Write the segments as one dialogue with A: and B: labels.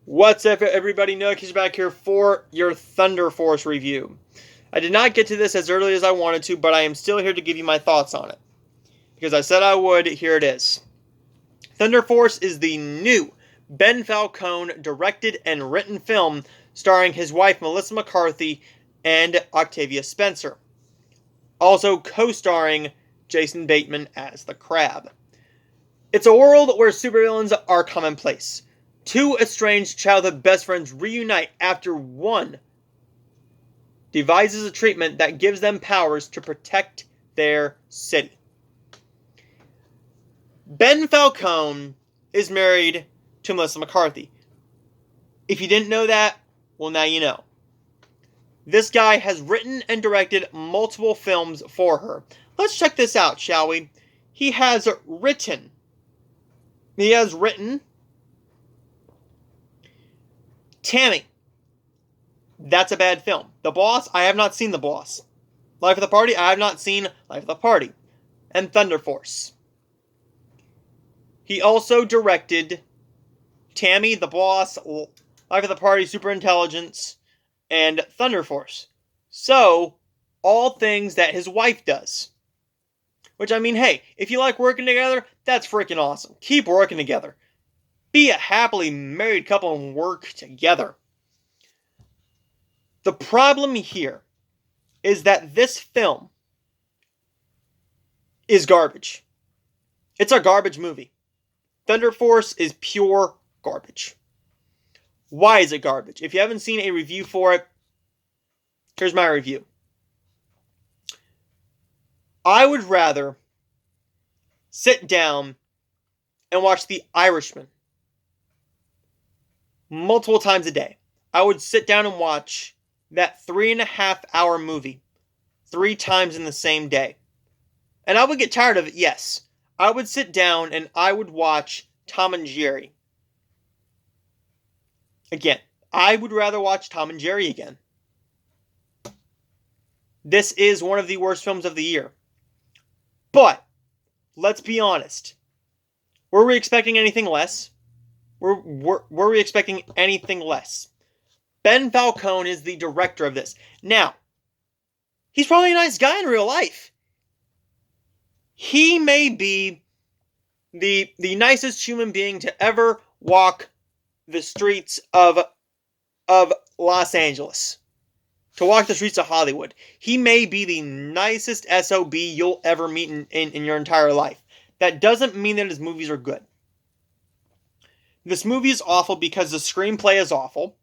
A: What's up, everybody? Noah is back here for your Thunder Force review. I did not get to this as early as I wanted to, but I am still here to give you my thoughts on it. Because I said I would, here it is. Thunder Force is the new Ben Falcone directed and written film starring his wife Melissa McCarthy and Octavia Spencer. Also co-starring Jason Bateman as the Crab. It's a world where supervillains are commonplace. Two estranged childhood best friends reunite after one devises a treatment that gives them powers to protect their city. Ben Falcone is married to Melissa McCarthy. If you didn't know that, well, now you know. This guy has written and directed multiple films for her. Let's check this out, shall we? He has written Tammy. That's a bad film. The Boss, I have not seen The Boss. Life of the Party, I have not seen Life of the Party. And Thunder Force. He also directed Tammy, The Boss, Life of the Party, Superintelligence, and Thunder Force. So, all things that his wife does. Which, I mean, hey, if you like working together, that's freaking awesome. Keep working together. Be a happily married couple and work together. The problem here is that this film is garbage. It's a garbage movie. Thunder Force is pure garbage. Why is it garbage? If you haven't seen a review for it, here's my review. I would rather sit down and watch The Irishman multiple times a day. I would sit down and watch that 3.5-hour movie 3 times in the same day. And I would get tired of it, yes. I would sit down and I would watch Tom and Jerry. Again, I would rather watch Tom and Jerry again. This is one of the worst films of the year. But, let's be honest. Were we expecting anything less? Were we expecting anything less? Ben Falcone is the director of this. Now, he's probably a nice guy in real life. He may be the nicest human being to ever walk the streets of Los Angeles. To walk the streets of Hollywood. He may be the nicest SOB you'll ever meet in your entire life. That doesn't mean that his movies are good. This movie is awful because the screenplay is awful.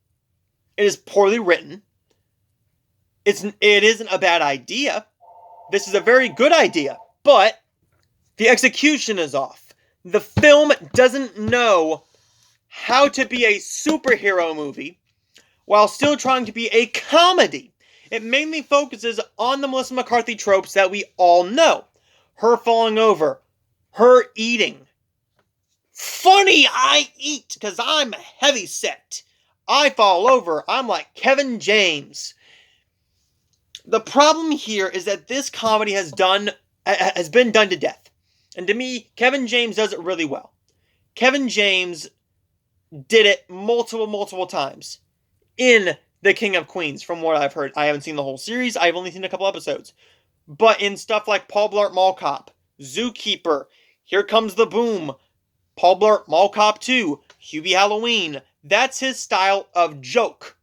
A: It is poorly written. It isn't a bad idea. This is a very good idea. But the execution is off. The film doesn't know how to be a superhero movie while still trying to be a comedy. It mainly focuses on the Melissa McCarthy tropes that we all know. Her falling over. Her eating. Funny, I eat because I'm heavy set. I fall over. I'm like Kevin James. The problem here is that this comedy has been done to death. And to me, Kevin James does it really well. Kevin James did it multiple times in The King of Queens, from what I've heard. I haven't seen the whole series. I've only seen a couple episodes. But in stuff like Paul Blart Mall Cop, Zookeeper, Here Comes the Boom, Paul Blart Mall Cop 2, Hubie Halloween, that's his style of joke.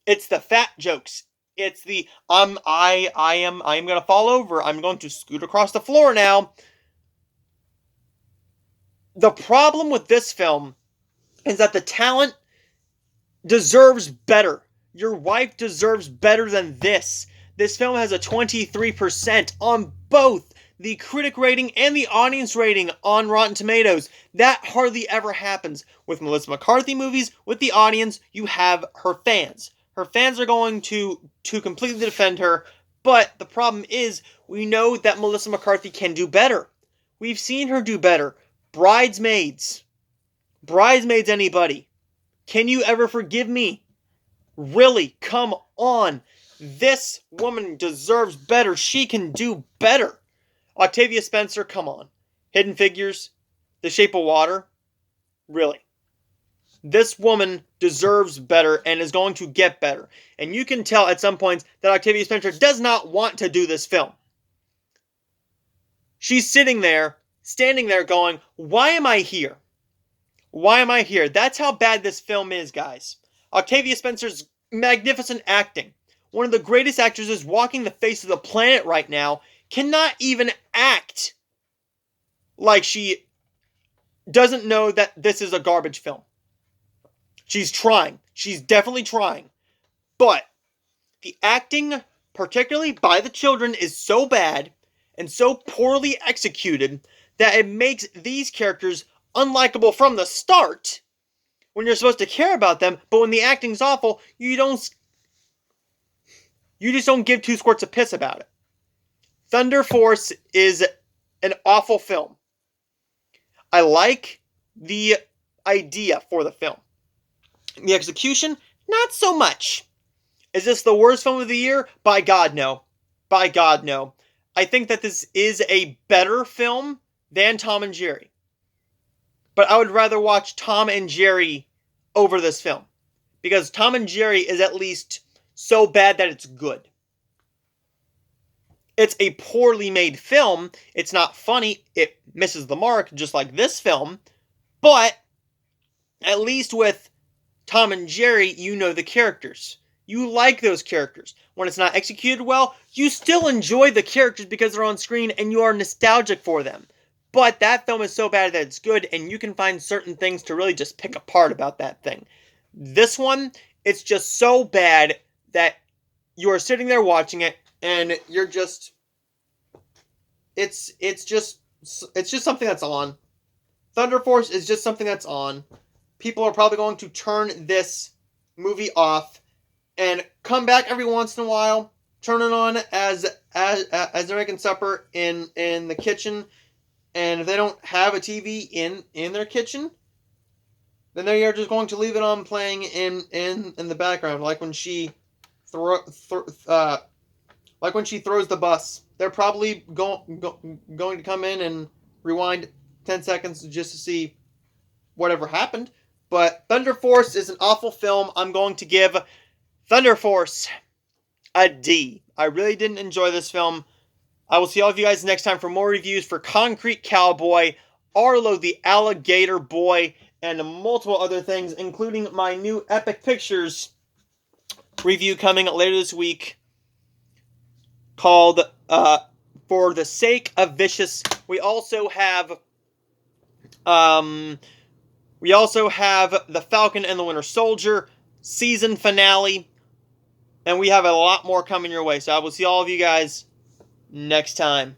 A: It's the fat jokes. It's the I am gonna fall over. I'm going to scoot across the floor now. The problem with this film is that the talent deserves better. Your wife deserves better than this. This film has a 23% on both the critic rating and the audience rating on Rotten Tomatoes. That hardly ever happens. With Melissa McCarthy movies, with the audience, you have her fans. Her fans are going to completely defend her, but the problem is, we know that Melissa McCarthy can do better. We've seen her do better. Bridesmaids, anybody. Can you ever forgive me? Really, come on. This woman deserves better. She can do better. Octavia Spencer, come on. Hidden Figures, The Shape of Water, really. This woman deserves better and is going to get better. And you can tell at some points that Octavia Spencer does not want to do this film. She's standing there going, why am I here? Why am I here? That's how bad this film is, guys. Octavia Spencer's magnificent acting. One of the greatest actresses walking the face of the planet right now cannot even act like she doesn't know that this is a garbage film. She's trying. She's definitely trying. But the acting, particularly by the children, is so bad and so poorly executed that it makes these characters unlikable from the start when you're supposed to care about them, but when the acting's awful, you just don't give two squirts of piss about it. Thunder Force is an awful film. I like the idea for the film. The execution, not so much. Is this the worst film of the year? By God, no. By God, no. I think that this is a better film than Tom and Jerry. But I would rather watch Tom and Jerry over this film. Because Tom and Jerry is at least so bad that it's good. It's a poorly made film. It's not funny. It misses the mark, just like this film. But at least with Tom and Jerry, you know the characters. You like those characters. When it's not executed well, you still enjoy the characters because they're on screen and you are nostalgic for them. But that film is so bad that it's good, and you can find certain things to really just pick apart about that thing. This one, it's just so bad that you are sitting there watching it, and you're just... It's just something that's on. Thunder Force is just something that's on. People are probably going to turn this movie off and come back every once in a while, turn it on as they're making supper in the kitchen. And if they don't have a TV in their kitchen, then they are just going to leave it on playing in the background, like when she throws the bus. They're probably going to come in and rewind 10 seconds just to see whatever happened. But Thunder Force is an awful film. I'm going to give Thunder Force a D. I really didn't enjoy this film. I will see all of you guys next time for more reviews for Concrete Cowboy, Arlo the Alligator Boy, and multiple other things, including my new Epic Pictures review coming later this week called For the Sake of Vicious. We also have The Falcon and the Winter Soldier season finale, and we have a lot more coming your way. So I will see all of you guys next time.